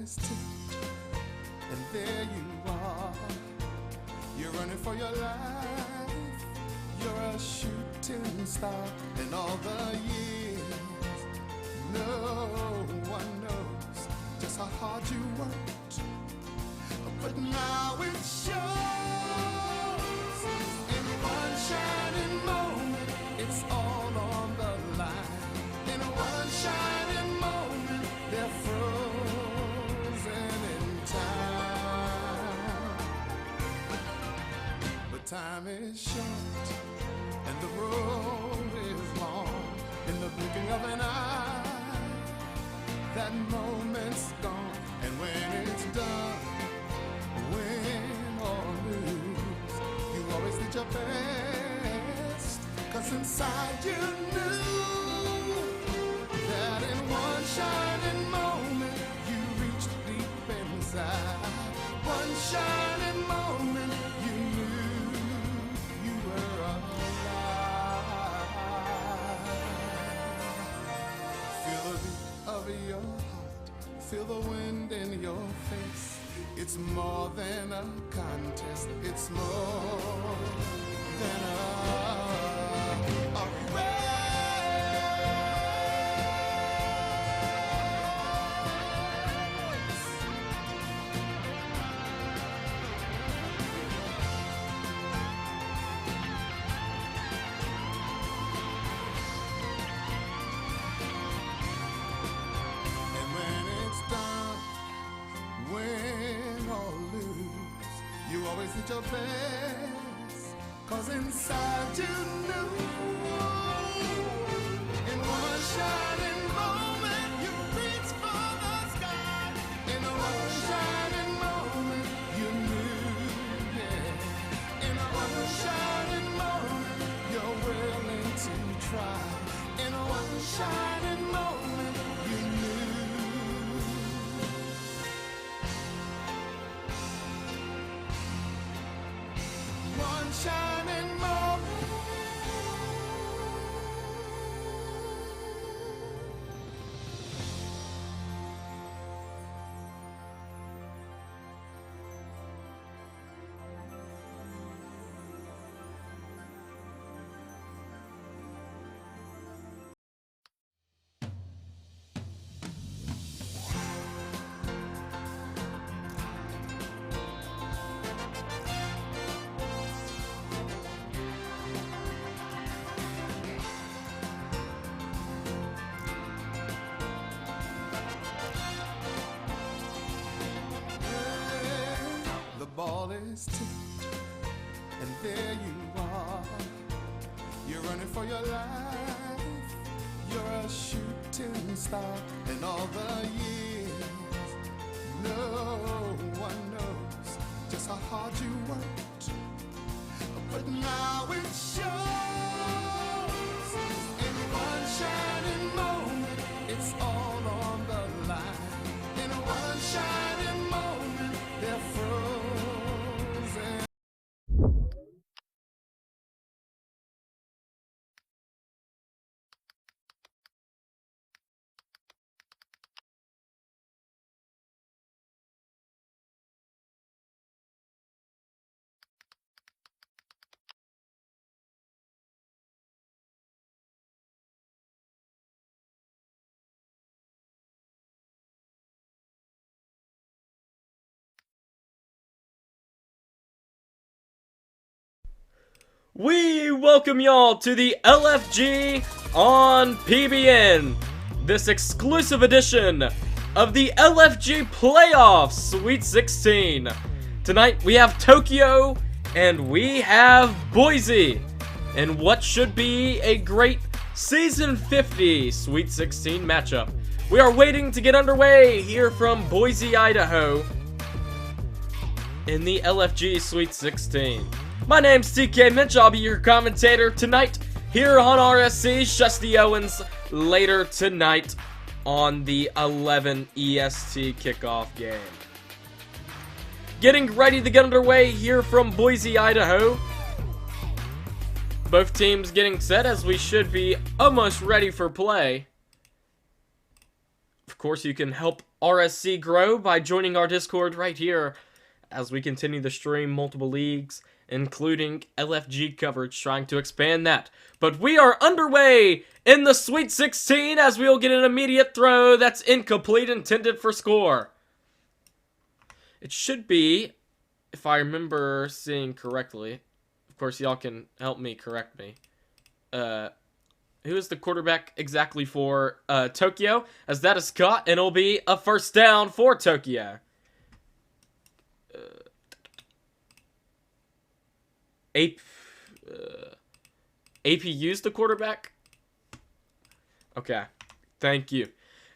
is tipped, and there you are. You're running for your life. You're a shooting star. In all the years, no one knows just how hard you worked. But now it shows. In one shining moment, it's all on the line. In one shining moment, they're frozen in time. But time is short, and the road is long. In the blinking of an eye, that moment's gone. And when it's done, win or lose, you always did your best. 'Cause inside you knew that in one shining moment you reached deep inside. One shining moment you knew you were alive. Feel the beat of your heart, feel the wind in your face. It's more than a contest, it's more than a race. And when it's done, win or lose, you always did your best. 'Cause inside you knew, in one shining moment you reached for the sky. In one shining moment you knew, yeah. In one shining moment you're willing to try. In one shining moment you knew. One shining moment. The ball is tipped, and there you are. You're running for your life. You're a shooting star. In all the years, no one knows just how hard you worked. But now it shows. In one shining moment, it's all on the line. In one shining moment, they're frozen. We welcome y'all to the LFG on PBN, this exclusive edition of the LFG Playoffs Sweet 16. Tonight we have Tokyo and we have Boise in what should be a great Season 50 Sweet 16 matchup. We are waiting to get underway here from Boise, Idaho in the LFG Sweet 16. My name's TK Mitch, I'll be your commentator tonight here on RSC. Shusty Owens later tonight on the 11 EST kickoff game. Getting ready to get underway here from Boise, Idaho. Both teams getting set as we should be almost ready for play. Of course, you can help RSC grow by joining our Discord right here as we continue to stream multiple leagues, including LFG coverage, trying to expand that. But we are underway in the Sweet 16 as we will get an immediate throw that's incomplete, intended for score. It should be, if I remember seeing correctly, of course y'all can help me correct me, who is the quarterback exactly for Tokyo? As that is caught, and it'll be a first down for Tokyo. APU's the quarterback? Okay, thank you.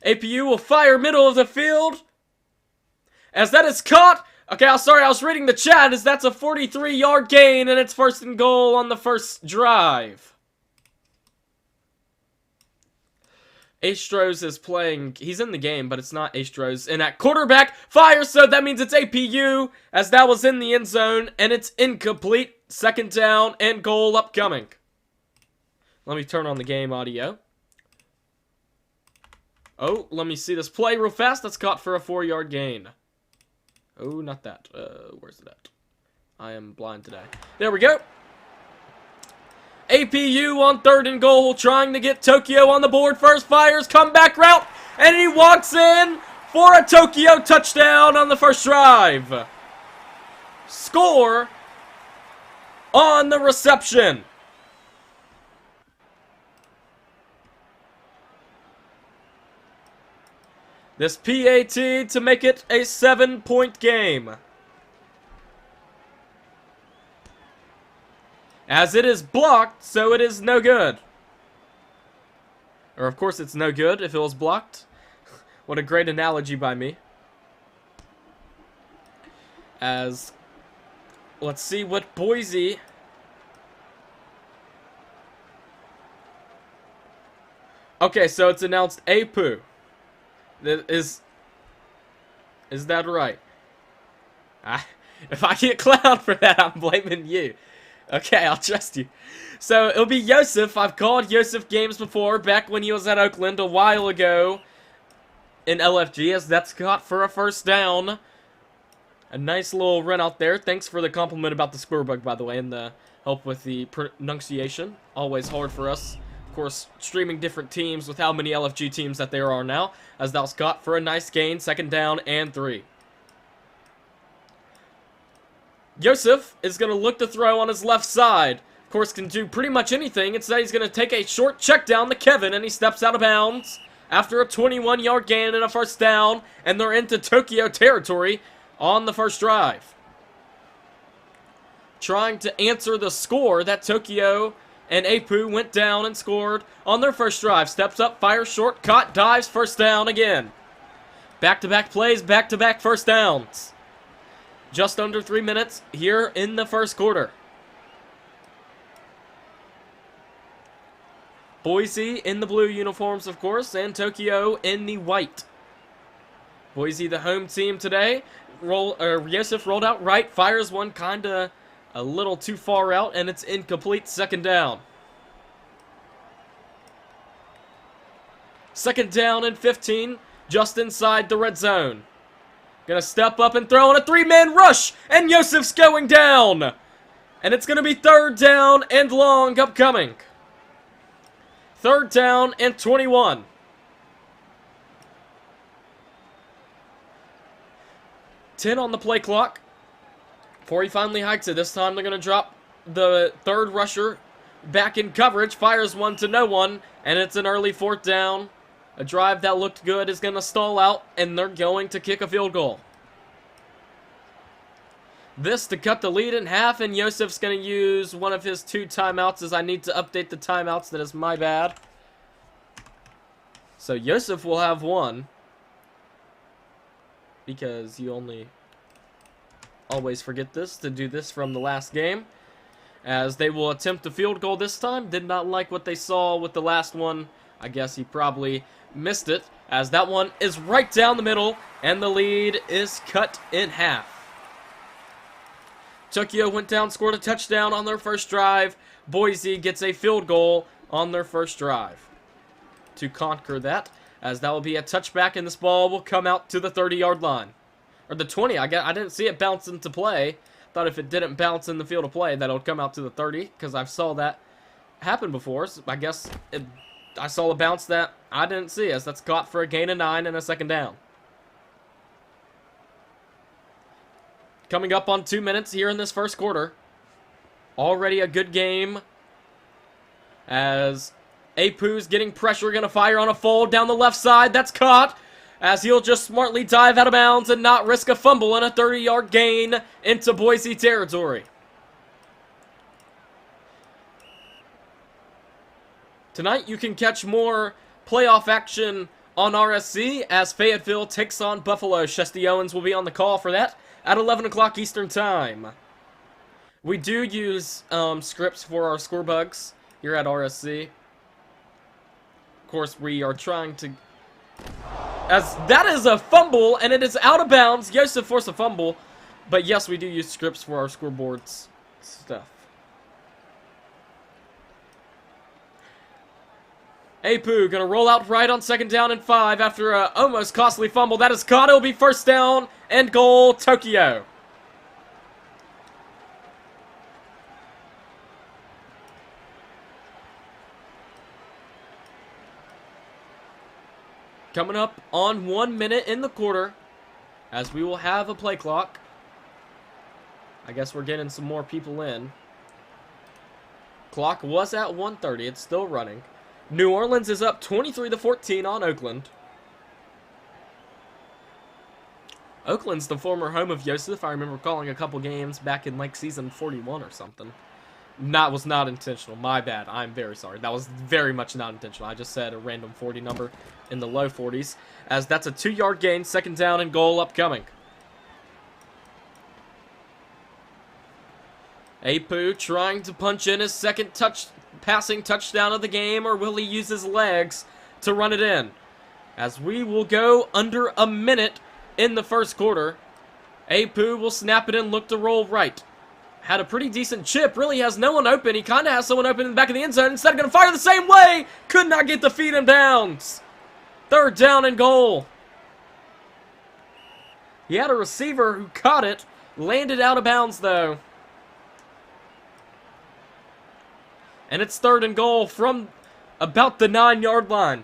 APU will fire middle of the field. As that is caught. Okay, I'm sorry, I was reading the chat. As that's a 43-yard gain, and it's first and goal on the first drive. Astros is playing. He's in the game, but it's not Astros. And at quarterback, fires, so that means it's APU, as that was in the end zone, and it's incomplete. Second down and goal upcoming. Let me turn on the game audio. Oh, let me see this play real fast. That's caught for a 4-yard gain. Oh, not that. Where's it at? I am blind today. There we go. APU on third and goal, trying to get Tokyo on the board. First fires, comeback route, and he walks in for a Tokyo touchdown on the first drive. Score on the reception. This PAT to make it a 7-point game. As it is blocked, so it is no good. Or, of course, it's no good if it was blocked. What a great analogy by me. As, let's see what Boise... Okay, so it's announced APU. Is that right? If I get clowned for that, I'm blaming you. Okay, I'll trust you. So, it'll be Yosef. I've called Yosef games before, back when he was at Oakland a while ago in LFG, as that's caught for a first down. A nice little run out there. Thanks for the compliment about the square bug, by the way, and the help with the pronunciation. Always hard for us. Of course, streaming different teams with how many LFG teams that there are now, as that was caught for a nice gain, second down and 3. Yosef is going to look to throw on his left side. Of course, can do pretty much anything. Instead, he's going to take a short check down to Kevin, and he steps out of bounds after a 21-yard gain and a first down, and they're into Tokyo territory on the first drive. Trying to answer the score that Tokyo and APU went down and scored on their first drive. Steps up, fires short, caught, dives, first down again. Back-to-back plays, back-to-back first downs. Just under 3 minutes here in the first quarter. Boise in the blue uniforms, of course, and Tokyo in the white. Boise, the home team today. Yosef rolled out right, fires one kinda a little too far out, and it's incomplete, second down. Second down and 15, just inside the red zone. Gonna step up and throw on a 3-man rush, and Yosef's going down. And it's gonna be third down and long upcoming. Third down and 21. $10 on the play clock. Before he finally hikes it, this time they're gonna drop the third rusher back in coverage, fires one to no one, and it's an early fourth down. A drive that looked good is going to stall out, and they're going to kick a field goal. This to cut the lead in half, and Yosef's going to use one of his 2 timeouts, as I need to update the timeouts. That is my bad. So Yosef will have 1, because you always forget this, to do this from the last game. As they will attempt a field goal this time. Did not like what they saw with the last one. I guess he probably missed it, as that one is right down the middle, and the lead is cut in half. Tokyo went down, scored a touchdown on their first drive. Boise gets a field goal on their first drive to conquer that. as that will be a touchback, and this ball will come out to the 30-yard line. Or the 20. I didn't see it bounce into play. Thought if it didn't bounce in the field of play that it would come out to the 30, because I saw that happen before. So I guess I saw a bounce that I didn't see, as that's caught for a gain of 9 and a second down. Coming up on 2 minutes here in this first quarter. Already a good game, as Apu's getting pressure, going to fire on a fold down the left side. That's caught, as he'll just smartly dive out of bounds and not risk a fumble and a 30-yard gain into Boise territory. Tonight you can catch more playoff action on RSC as Fayetteville takes on Buffalo. Shesty Owens will be on the call for that at 11 o'clock Eastern Time. We do use scripts for our score bugs here at RSC. Of course, we are trying to... As that is a fumble, and it is out of bounds. Yosef forced a fumble. But yes, we do use scripts for our scoreboards stuff. Apu gonna roll out right on 2nd down and 5 after a almost costly fumble. That is caught. It'll be 1st down and goal, Tokyo. Coming up on 1 minute in the quarter, as we will have a play clock. I guess we're getting some more people in. Clock was at 1:30. It's still running. New Orleans is up 23-14 on Oakland. Oakland's the former home of Yosef. I remember calling a couple games back in like season 41 or something. That was not intentional. My bad. I'm very sorry. That was very much not intentional. I just said a random 40 number in the low 40s. As that's a 2-yard gain. 2nd down and goal upcoming. Apu trying to punch in his second passing touchdown of the game, or will he use his legs to run it in? As we will go under a minute in the first quarter. Apu will snap it in, look to roll right. Had a pretty decent chip, really has no one open. He kind of has someone open in the back of the end zone. Instead of going to fire the same way, could not get the feet in bounds. 3rd down and goal. He had a receiver who caught it, landed out of bounds though. And it's 3rd and goal from about the 9-yard line.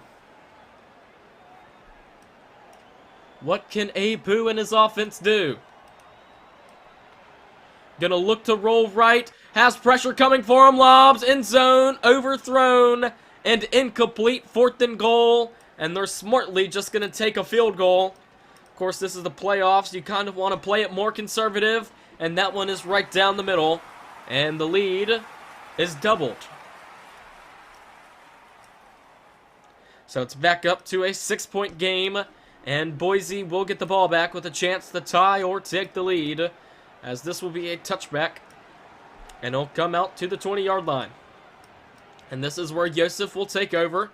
What can Apu and his offense do? Gonna look to roll right. Has pressure coming for him. Lobs, end zone, overthrown, and incomplete. 4th and goal. And they're smartly just gonna take a field goal. Of course, this is the playoffs. You kind of want to play it more conservative. And that one is right down the middle. And the lead is doubled. So it's back up to a 6-point game, and Boise will get the ball back with a chance to tie or take the lead, as this will be a touchback, and it'll come out to the 20-yard line. And this is where Yosef will take over.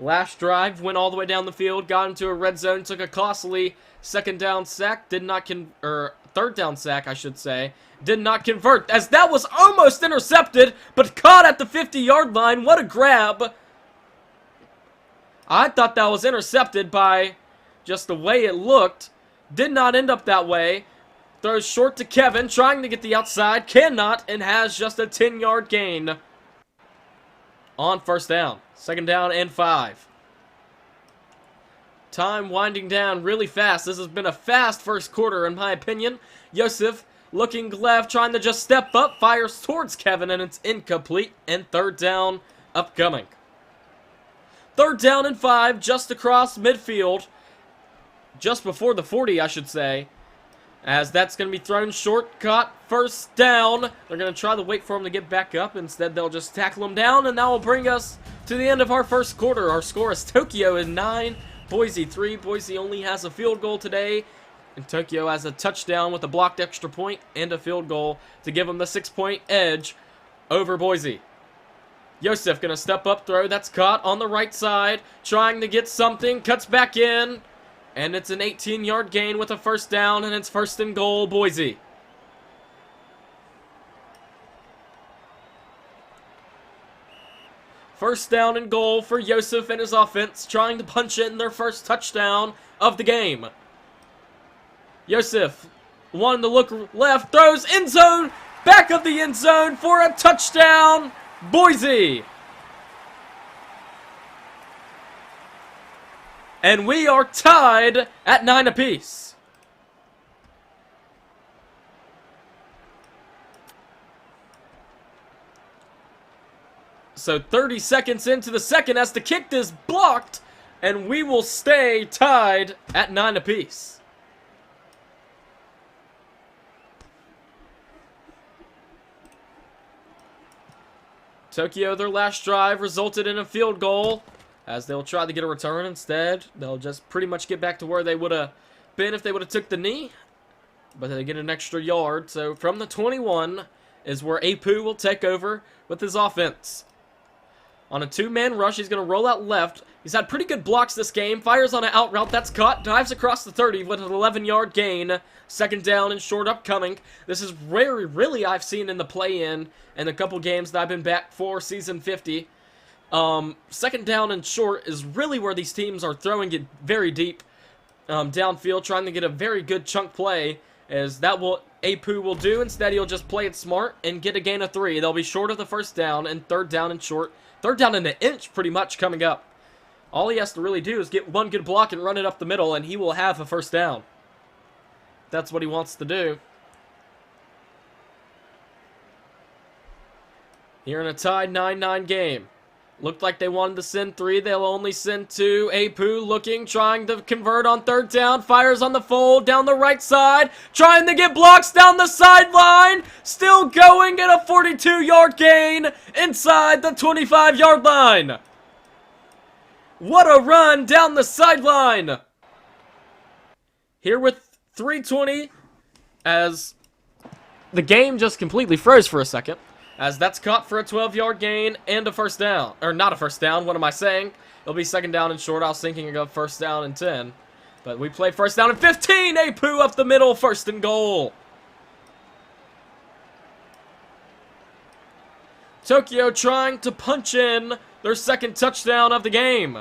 Last drive, went all the way down the field, got into a red zone, took a costly 2nd down sack, 3rd down sack, I should say, did not convert, as that was almost intercepted, but caught at the 50-yard line. What a grab! I thought that was intercepted by just the way it looked. Did not end up that way. Throws short to Kevin, trying to get the outside. Cannot, and has just a 10-yard gain on 1st down. 2nd down and 5. Time winding down really fast. This has been a fast first quarter, in my opinion. Yosef looking left, trying to just step up. Fires towards Kevin, and it's incomplete. And 3rd down upcoming. 3rd down and 5, just across midfield. Just before the 40, I should say. As that's going to be thrown short, caught, 1st down. They're going to try to wait for him to get back up. Instead, they'll just tackle him down, and that will bring us to the end of our first quarter. Our score is Tokyo in 9, Boise 3. Boise only has a field goal today, and Tokyo has a touchdown with a blocked extra point and a field goal to give them the 6-point edge over Boise. Yosef going to step up, throw, that's caught on the right side, trying to get something, cuts back in, and it's an 18-yard gain with a 1st down, and it's 1st and goal, Boise. First down and goal for Yosef and his offense, trying to punch in their first touchdown of the game. Yosef wanting to look left, throws end zone, back of the end zone for a touchdown, Boise. And we are tied at 9 apiece. So 30 seconds into the second as the kick is blocked, and we will stay tied at 9 apiece. Tokyo, their last drive, resulted in a field goal, as they'll try to get a return. Instead, they'll just pretty much get back to where they would have been if they would have took the knee, but they get an extra yard. So from the 21 is where Apu will take over with his offense. On a two-man rush, he's going to roll out left. He's had pretty good blocks this game. Fires on an out route. That's caught. Dives across the 30 with an 11-yard gain. Second down and short upcoming. This is really I've seen in the play-in and a couple games that I've been back for Season 50. Second down and short is really where these teams are throwing it very deep downfield, trying to get a very good chunk play, as that will Apu will do. Instead, he'll just play it smart and get a gain of 3. They'll be short of the first down, and third down and short. Third down and an inch pretty much coming up. All he has to really do is get one good block and run it up the middle, and he will have a first down. That's what he wants to do. Here in a tied 9-9 game. Looked like they wanted to send 3. They'll only send 2. Apu looking, trying to convert on third down. Fires on the fold down the right side. Trying to get blocks down the sideline. Still going at a 42-yard gain inside the 25-yard line. What a run down the sideline. Here with 3:20 as the game just completely froze for a second. As that's caught for a 12-yard gain and a first down. Or not a first down, what am I saying? It'll be second down and short. I was thinking of first down and 10. But we play first down and 15. Apu up the middle, first and goal. Tokyo trying to punch in their second touchdown of the game.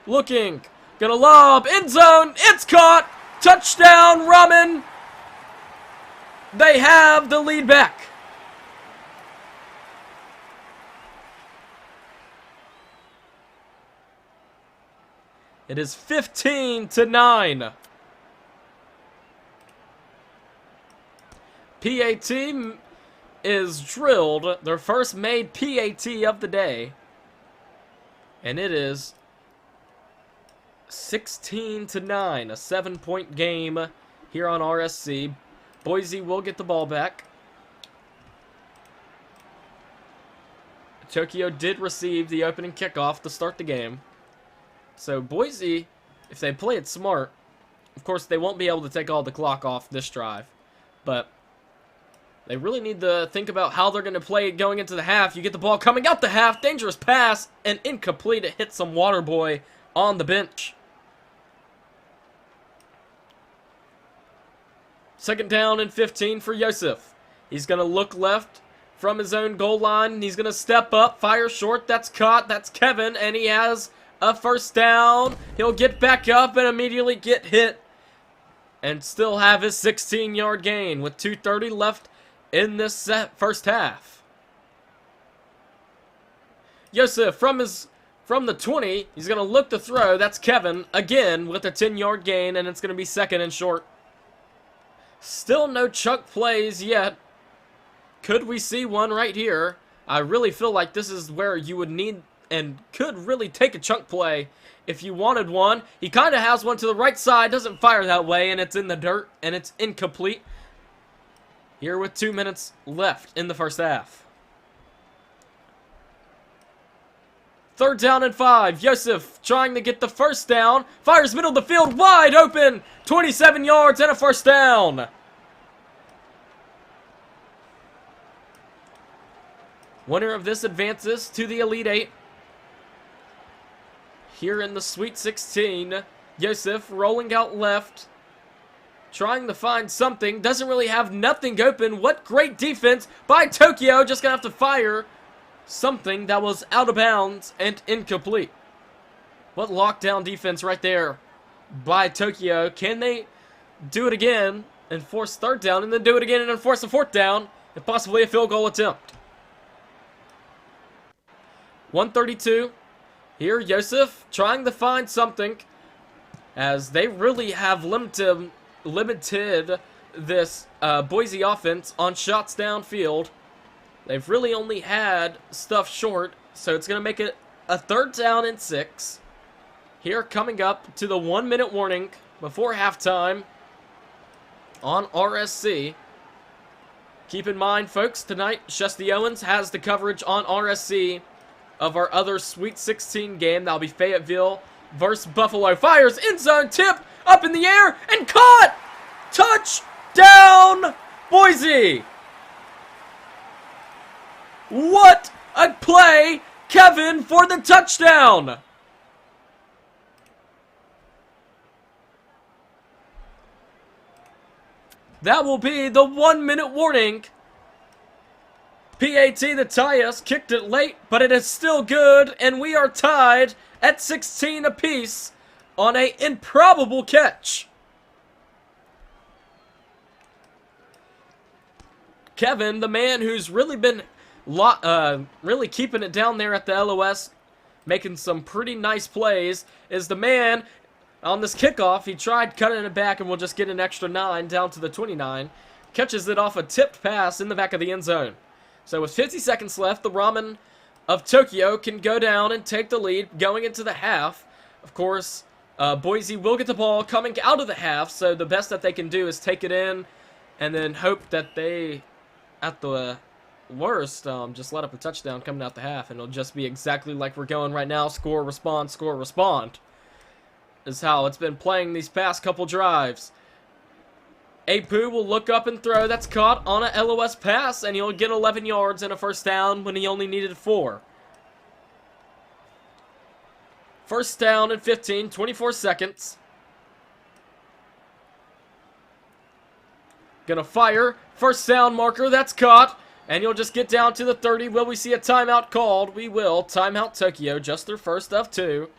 Looking. Gonna lob. End zone. It's caught. Touchdown, Ronin. They have the lead back. It is 15-9. PAT is drilled. Their first made PAT of the day. And it is 16-9. A 7-point game here on RSC. Boise will get the ball back. Tokyo did receive the opening kickoff to start the game. So Boise, if they play it smart, of course they won't be able to take all the clock off this drive. But they really need to think about how they're going to play it going into the half. You get the ball coming out the half. Dangerous pass and incomplete. It hits some water boy on the bench. Second down and 15 for Yosef. He's going to look left from his own goal line. He's going to step up, fire short. That's caught. That's Kevin, and he has a first down. He'll get back up and immediately get hit and still have his 16-yard gain with 2:30 left in this first half. Yosef from the 20, he's going to look to throw. That's Kevin again with a 10-yard gain, and it's going to be second and short. Still no chunk plays yet. Could we see one right here? I really feel like this is where you would need and could really take a chunk play if you wanted one. He kind of has one to the right side, doesn't fire that way, and it's in the dirt, and it's incomplete. Here with 2 minutes left in the first half. Third down and 5. Yosef trying to get the first down. Fires middle of the field, wide open. 27 yards and a first down. Winner of this advances to the Elite 8. Here in the Sweet 16. Yosef rolling out left. trying to find something. Doesn't really have nothing open. What great defense by Tokyo. Just gonna have to fire something that was out of bounds and incomplete. What lockdown defense right there by Tokyo. Can they do it again and force third down, and then do it again and then force a fourth down, and possibly a field goal attempt? 132. Here, Joseph trying to find something, as they really have limited this Boise offense on shots downfield. They've really only had stuff short, so it's going to make it a 3rd down and 6. Here, coming up to the 1-minute warning before halftime on RSC. Keep in mind, folks, tonight, Shesty Owens has the coverage on RSC of our other Sweet 16 game. That'll be Fayetteville versus Buffalo. Fires, end zone, tip, up in the air, and caught! Touchdown, Boise! What a play, Kevin, for the touchdown! That will be the 1-minute warning. PAT, the tie us, kicked it late, but it is still good, and we are tied at 16 apiece on an improbable catch. Kevin, the man who's really been really keeping it down there at the LOS, making some pretty nice plays, is the man on this kickoff. He tried cutting it back, and we'll just get an extra 9 down to the 29. Catches it off a tipped pass in the back of the end zone. So with 50 seconds left, the Ramen of Tokyo can go down and take the lead going into the half. Of course, Boise will get the ball coming out of the half, so the best that they can do is take it in and then hope that they, at the worst, just let up a touchdown coming out the half, and it'll just be exactly like we're going right now. Score, respond, score, respond is how it's been playing these past couple drives. Apu will look up and throw. That's caught on a LOS pass, and he'll get 11 yards and a 1st down when he only needed 4. 1st down and 15, 24 seconds. Gonna fire. 1st down marker, that's caught. And you'll just get down to the 30. Will we see a timeout called? We will. Timeout Tokyo, just their first of 2.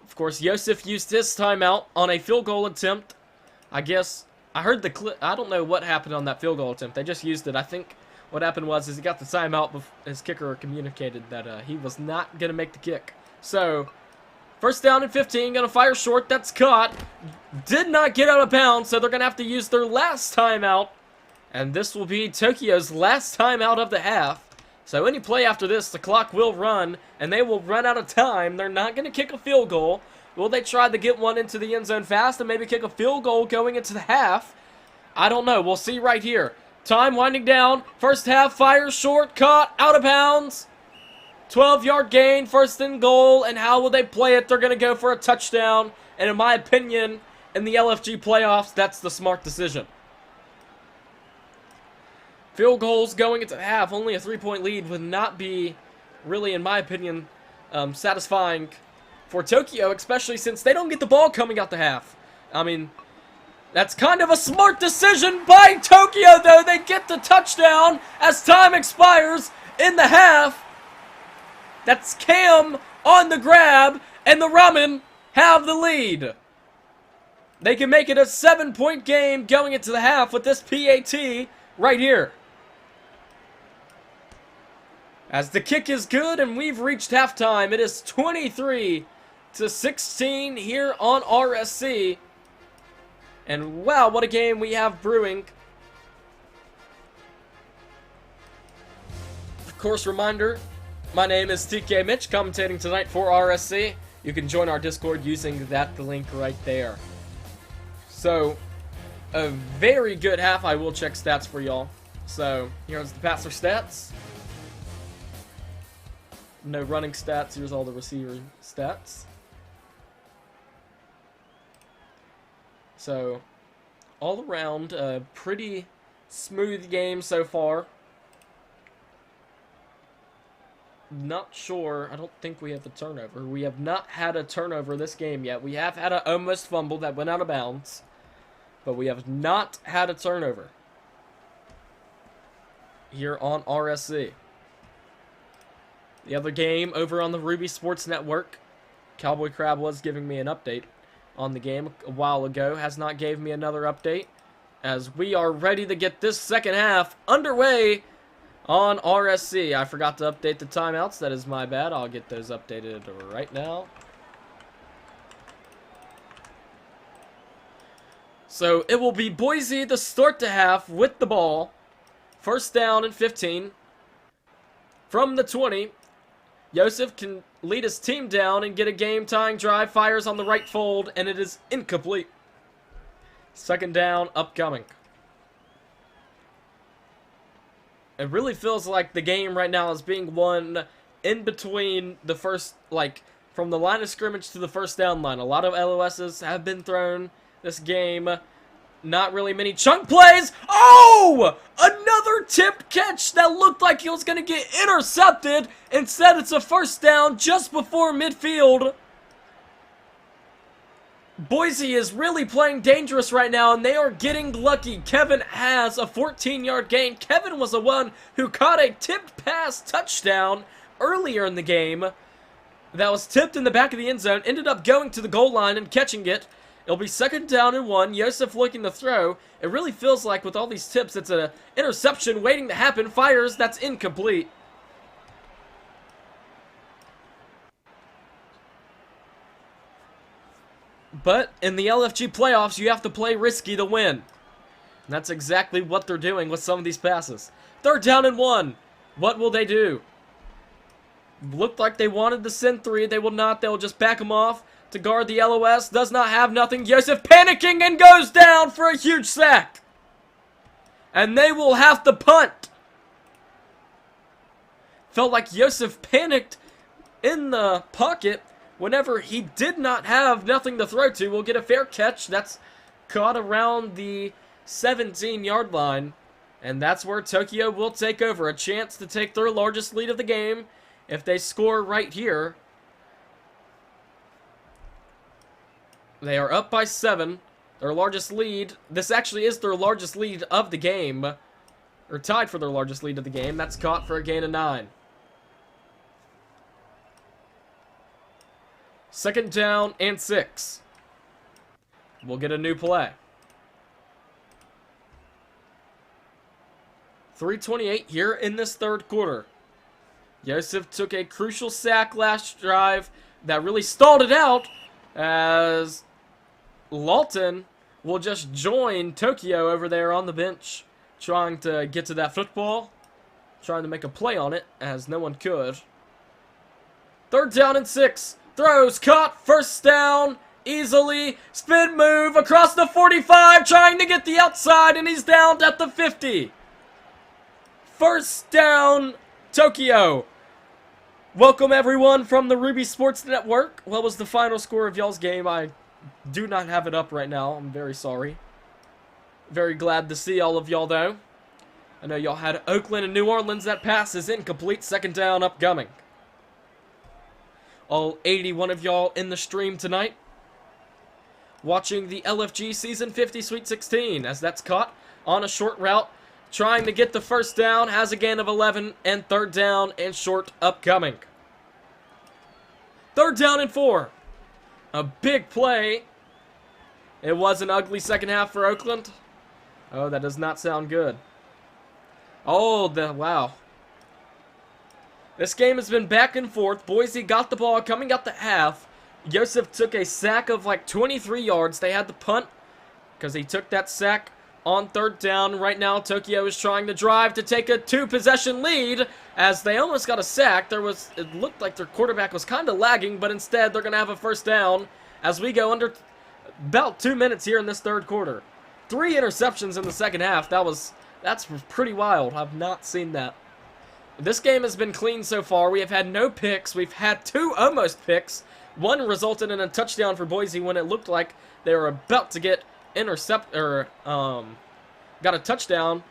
Of course, Yosef used his timeout on a field goal attempt. I guess, I heard the clip. I don't know what happened on that field goal attempt. They just used it. I think what happened was he got the timeout before his kicker communicated that he was not going to make the kick. So, 1st down and 15, going to fire short. That's caught. Did not get out of bounds, so they're going to have to use their last timeout. And this will be Tokyo's last timeout of the half. So any play after this, the clock will run, and they will run out of time. They're not going to kick a field goal. Will they try to get one into the end zone fast and maybe kick a field goal going into the half? I don't know. We'll see right here. Time winding down. 1st half, fire short, caught, out of bounds. 12-yard gain, 1st and goal, and how will they play it? They're going to go for a touchdown, and in my opinion, in the LFG playoffs, that's the smart decision. Field goals going into the half, only a 3-point lead would not be really, in my opinion, satisfying for Tokyo, especially since they don't get the ball coming out the half. I mean, that's kind of a smart decision by Tokyo, though. They get the touchdown as time expires in the half. That's Cam on the grab, and the Ramen have the lead. They can make it a 7-point game going into the half with this PAT right here. As the kick is good, and we've reached halftime. It is 23-16 here on RSC. And wow, what a game we have brewing. Of course, reminder, my name is TK Mitch, commentating tonight for RSC. You can join our Discord using the link right there. So, a very good half. I will check stats for y'all. So, here's the passer stats. No running stats. Here's all the receiver stats. So, all around, a pretty smooth game so far. Not sure. I don't think we have a turnover. We have not had a turnover this game yet. We have had an almost fumble that went out of bounds. but we have not had a turnover here on RSC. The other game over on the Ruby Sports Network, Cowboy Crab was giving me an update on the game a while ago, has not gave me another update, as we are ready to get this second half underway on RSC. I forgot to update the timeouts. That is my bad. I'll get those updated right now. So it will be Boise to start the half with the ball. First down and 15. From the 20, Joseph can lead his team down and get a game-tying drive. Fires on the right fold, and it is incomplete. Second down, upcoming. It really feels like the game right now is being won in between the first, like, from the line of scrimmage to the first down line. A lot of LOSs have been thrown this game. Not really many chunk plays. Oh! Another tipped catch that looked like it was going to get intercepted. Instead, it's a first down just before midfield. Boise is really playing dangerous right now, and they are getting lucky. Kevin has a 14-yard gain. Kevin was the one who caught a tipped pass touchdown earlier in the game. That was tipped in the back of the end zone. Ended up going to the goal line and catching it. It'll be second down and 1. Joseph looking to throw. It really feels like with all these tips, it's an interception waiting to happen. Fires. That's incomplete. But in the LFG playoffs, you have to play risky to win. And that's exactly what they're doing with some of these passes. Third down and 1. What will they do? Looked like they wanted to send 3. They will not. They will just back them off to guard the LOS. Does not have nothing. Joseph panicking and goes down for a huge sack. And they will have to punt. Felt like Joseph panicked in the pocket whenever he did not have nothing to throw to. We'll get a fair catch. That's caught around the 17-yard line. And that's where Tokyo will take over. A chance to take their largest lead of the game if they score right here. They are up by 7. Their largest lead. This actually is their largest lead of the game. Or tied for their largest lead of the game. That's caught for a gain of 9. Second down and 6. We'll get a new play. 3:28 here in this third quarter. Joseph took a crucial sack last drive that really stalled it out, as Lawton will just join Tokyo over there on the bench, trying to get to that football, trying to make a play on it, as no one could. Third down and 6. Throws caught. First down easily. Spin move across the 45, trying to get the outside, and he's down at the 50. First down, Tokyo. Welcome everyone from the Ruby Sports Network. What was the final score of y'all's game? I do not have it up right now. I'm very sorry. Very glad to see all of y'all though. I know y'all had Oakland and New Orleans. That pass is incomplete. Second down upcoming. All 81 of y'all in the stream tonight, watching the LFG Season 50 Sweet 16, as that's caught on a short route, trying to get the first down, has a gain of 11, and third down and short upcoming. Third down and 4. A big play. It was an ugly second half for Oakland. Oh, that does not sound good. Oh, wow. This game has been back and forth. Boise got the ball coming out the half. Joseph took a sack of like 23 yards. They had to punt because he took that sack on third down. Right now, Tokyo is trying to drive to take a 2-possession lead, as they almost got a sack. It looked like their quarterback was kind of lagging, but instead they're going to have a first down as we go under about 2 minutes here in this third quarter. 3 interceptions in the second half. That's pretty wild. I've not seen that. This game has been clean so far. We have had no picks. We've had 2 almost picks. One resulted in a touchdown for Boise when it looked like they were about to get got a touchdown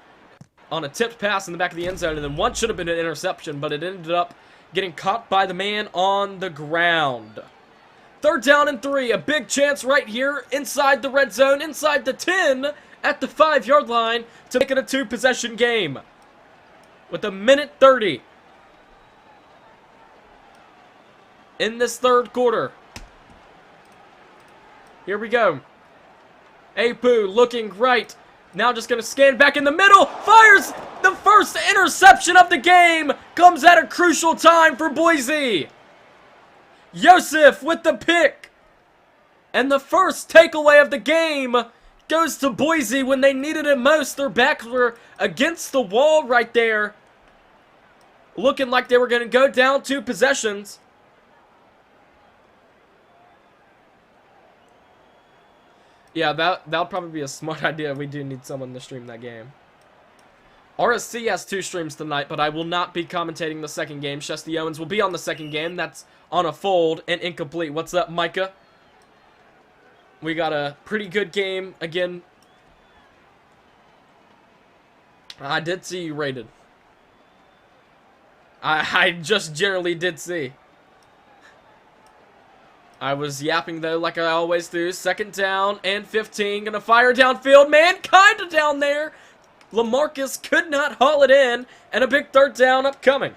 on a tipped pass in the back of the end zone, and then one should have been an interception, but it ended up getting caught by the man on the ground. 3rd down and 3. A big chance right here inside the red zone, inside the 10 at the 5-yard line to make it a 2-possession game. With a minute 30 in this 3rd quarter. Here we go. Apu looking right. Now just going to scan back in the middle. Fires the first interception of the game. Comes at a crucial time for Boise. Yosef with the pick. And the first takeaway of the game goes to Boise when they needed it most. Their backs were against the wall right there. Looking like they were going to go down 2 possessions. Yeah, that'll probably be a smart idea. We do need someone to stream that game. RSC has 2 streams tonight, but I will not be commentating the 2nd game. Chesty Owens will be on the 2nd game. That's on a fold and incomplete. What's up, Micah? We got a pretty good game again. I did see you rated. I just generally did see. I was yapping, though, like I always do. 2nd down and 15. Gonna fire downfield. Man, kinda down there. LaMarcus could not haul it in. And a big 3rd down upcoming.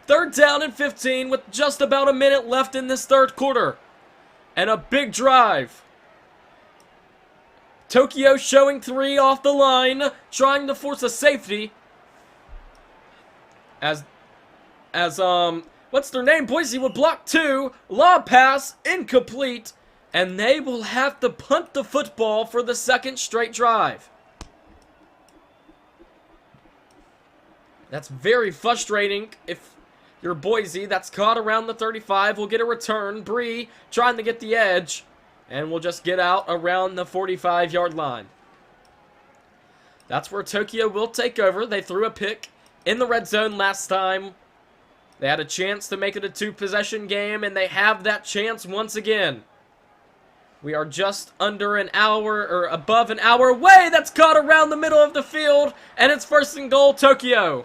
3rd down and 15 with just about a minute left in this 3rd quarter. And a big drive. Tokyo showing 3 off the line. Trying to force a safety. What's their name? Boise will block 2. Lob pass, incomplete. And they will have to punt the football for the 2nd straight drive. That's very frustrating. If you're Boise, that's caught around the 35. We'll get a return. Bree trying to get the edge. And we'll just get out around the 45-yard line. That's where Tokyo will take over. They threw a pick in the red zone last time. They had a chance to make it a 2-possession game, and they have that chance once again. We are just under an hour, or above an hour away. That's caught around the middle of the field, and it's 1st and goal, Tokyo.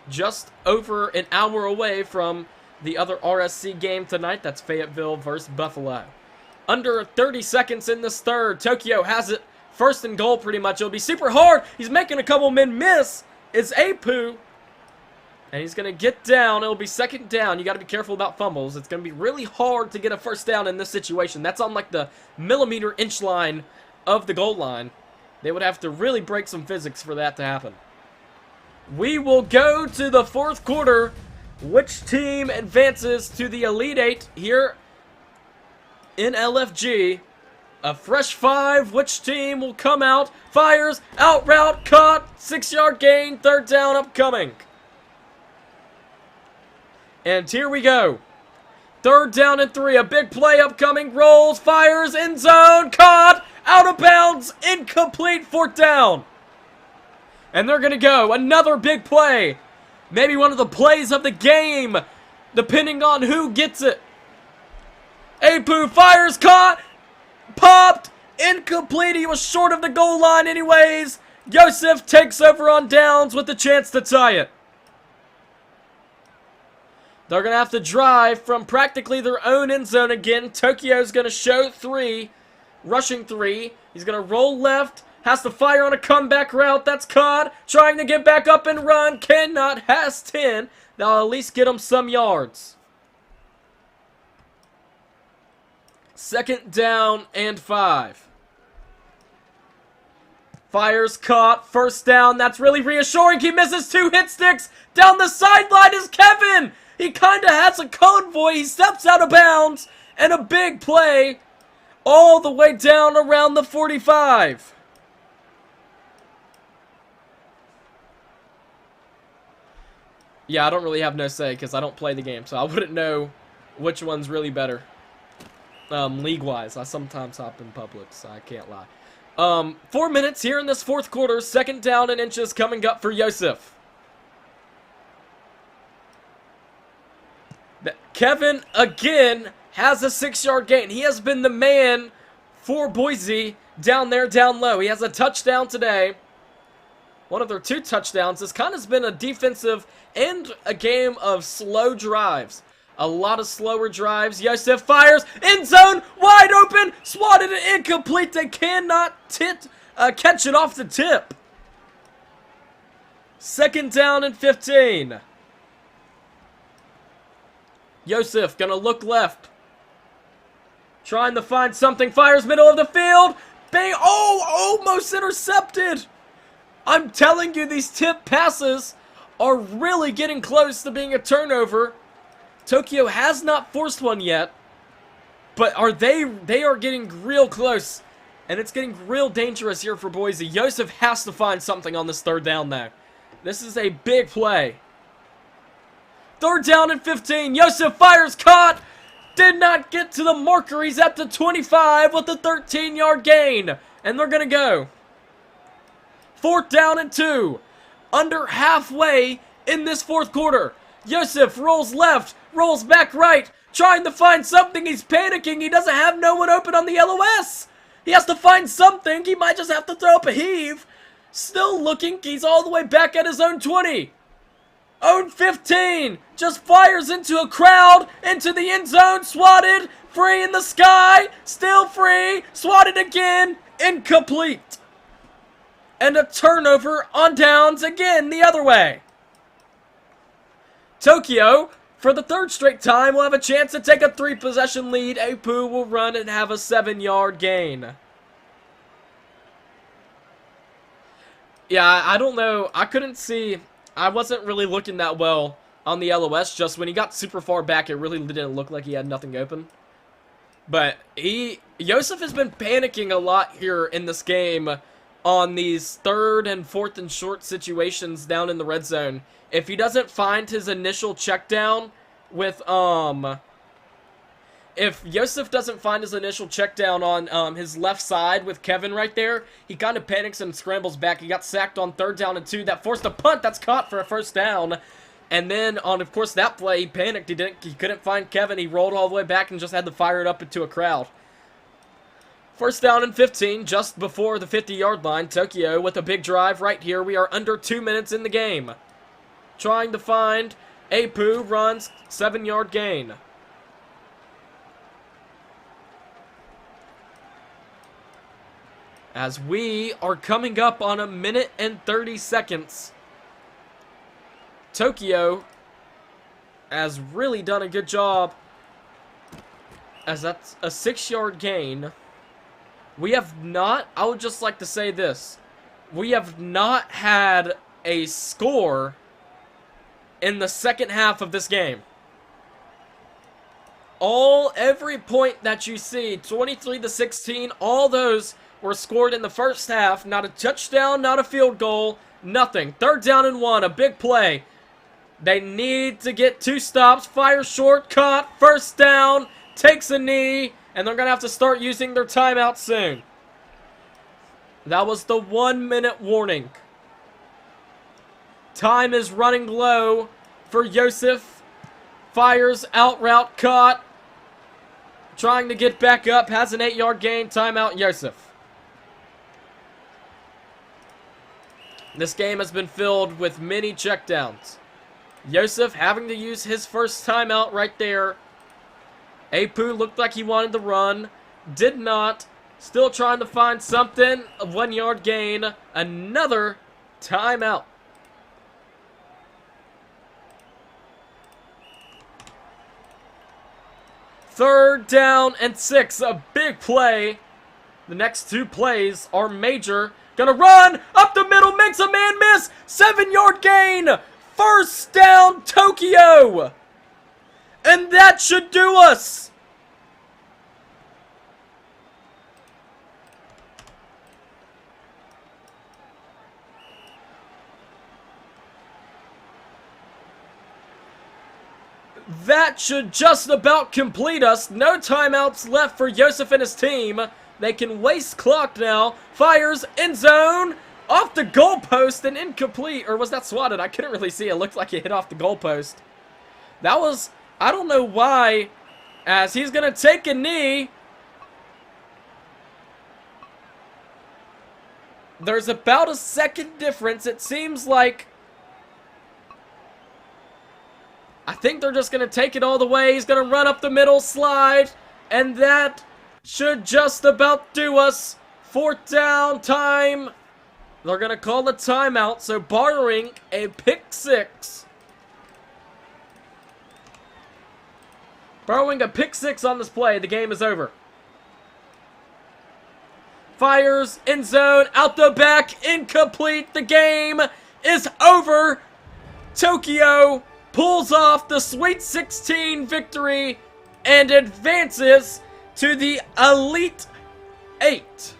Just over an hour away from the other RSC game tonight. That's Fayetteville versus Buffalo. Under 30 seconds in this 3rd. Tokyo has it 1st and goal pretty much. It'll be super hard. He's making a couple men miss. It's Apu. And he's going to get down. It'll be 2nd down. You got to be careful about fumbles. It's going to be really hard to get a 1st down in this situation. That's on like the millimeter inch line of the goal line. They would have to really break some physics for that to happen. We will go to the 4th quarter. Which team advances to the Elite 8 here in LFG? A fresh 5. Which team will come out? Fires, out route, caught, 6-yard gain, 3rd down upcoming. And here we go. 3rd down and 3. A big play upcoming. Rolls, fires, end zone, caught, out of bounds, incomplete, 4th down. And they're going to go. Another big play. Maybe one of the plays of the game, depending on who gets it. Apu fires, caught, popped, incomplete. He was short of the goal line anyways. Yosef takes over on downs with a chance to tie it. They're going to have to drive from practically their own end zone again. Tokyo's going to show 3, rushing 3. He's going to roll left. Has to fire on a comeback route. That's caught. Trying to get back up and run. Cannot. Has 10. That'll at least get him some yards. 2nd down and 5. Fires, caught. 1st down. That's really reassuring. He misses 2 hit sticks. Down the sideline is Kevin. He kind of has a convoy. He steps out of bounds. And a big play all the way down around the 45. Yeah, I don't really have no say because I don't play the game, so I wouldn't know which one's really better. League-wise, I sometimes hop in public, so I can't lie. 4 minutes here in this 4th quarter. 2nd down and inches coming up for Yosef. Kevin, again, has a 6-yard gain. He has been the man for Boise down there, down low. He has a touchdown today. one of their 2 touchdowns. This kind of has been a defensive and a game of slow drives. A lot of slower drives. Yosef fires. End zone. Wide open. Swatted and incomplete. They cannot catch it off the tip. 2nd down and 15. Yosef gonna look left. Trying to find something. Fires middle of the field. Bang. Oh, almost intercepted. I'm telling you, these tip passes are really getting close to being a turnover. Tokyo has not forced one yet, but they are getting real close, and it's getting real dangerous here for Boise. Yosef has to find something on this 3rd down now. This is a big play. 3rd down and 15. Yosef fires, caught. Did not get to the marker. He's at the 25 with a 13-yard gain, and they're gonna go. 4th down and 2. Under halfway in this 4th quarter. Yosef rolls left, rolls back right, trying to find something. He's panicking. He doesn't have no one open on the LOS. He has to find something. He might just have to throw up a heave. Still looking. He's all the way back at his own 20. Own 15. Just fires into a crowd, into the end zone. Swatted. Free in the sky. Still free. Swatted again. Incomplete. And a turnover on downs again the other way. Tokyo, for the 3rd straight time, will have a chance to take a 3-possession lead. Apu will run and have a 7-yard gain. Yeah, I don't know. I couldn't see. I wasn't really looking that well on the LOS. Just when he got super far back, it really didn't look like he had nothing open. But Yosef has been panicking a lot here in this game on these 3rd and 4th and short situations down in the red zone. If he doesn't find his initial check down with, if Yosef doesn't find his initial check down on, his left side with Kevin right there, he kind of panics and scrambles back. He got sacked on 3rd down and 2. That forced a punt that's caught for a 1st down. And then on, of course, that play, he panicked. He couldn't find Kevin. He rolled all the way back and just had to fire it up into a crowd. 1st down and 15, just before the 50-yard line. Tokyo with a big drive right here. We are under 2 minutes in the game. Trying to find Apu, runs, 7-yard gain. As we are coming up on 1 minute and 30 seconds. Tokyo has really done a good job, as that's a 6-yard gain. We have not, I would just like to say this, we have not had a score in the 2nd half of this game. Every point that you see, 23-16, all those were scored in the 1st half. Not a touchdown, not a field goal, nothing. 3rd down and 1, a big play. They need to get 2 stops, fire short, caught, 1st down, takes a knee, and they're going to have to start using their timeout soon. That was the 1-minute warning. Time is running low for Yosef. Fires, out route, caught. Trying to get back up, has an 8-yard gain, timeout Yosef. This game has been filled with many checkdowns. Yosef having to use his 1st timeout right there. Apu looked like he wanted to run. Did not. Still trying to find something. A 1-yard gain. Another timeout. Third down and 6. A big play. The next 2 plays are major. Gonna run up the middle. Makes a man miss. 7-yard gain. 1st down Tokyo. And that should do us. That should just about complete us. No timeouts left for Yosef and his team. They can waste clock now. Fires, end zone, off the goalpost and incomplete. Or was that swatted? I couldn't really see. It looked like it hit off the goalpost. That was, I don't know why, as he's going to take a knee. There's about a second difference. It seems like... I think they're just going to take it all the way. He's going to run up the middle, slide, and that should just about do us. 4th down time. They're going to call a timeout, so barring a pick six. Barring a pick six on this play, the game is over. Fires, end zone, out the back, incomplete. The game is over. Tokyo pulls off the Sweet 16 victory and advances to the Elite 8.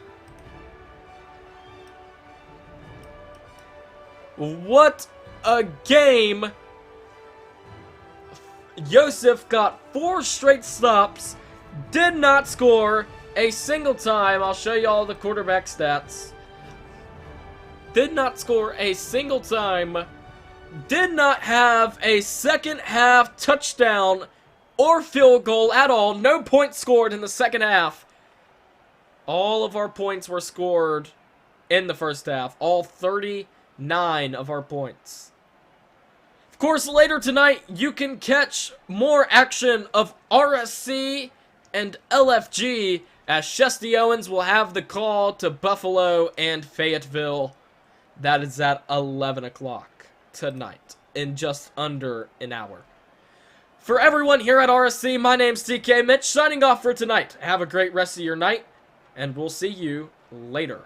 What a game. Yosef got 4 straight stops, did not score a single time. I'll show you all the quarterback stats. Did not score a single time. Did not have a second half touchdown or field goal at all. No points scored in the second half. All of our points were scored in the first half. All 39 of our points. Of course, later tonight, you can catch more action of RSC and LFG as Chesty Owens will have the call to Buffalo and Fayetteville. That is at 11 o'clock tonight in just under an hour. For everyone here at RSC, my name's TK Mitch, signing off for tonight. Have a great rest of your night, and we'll see you later.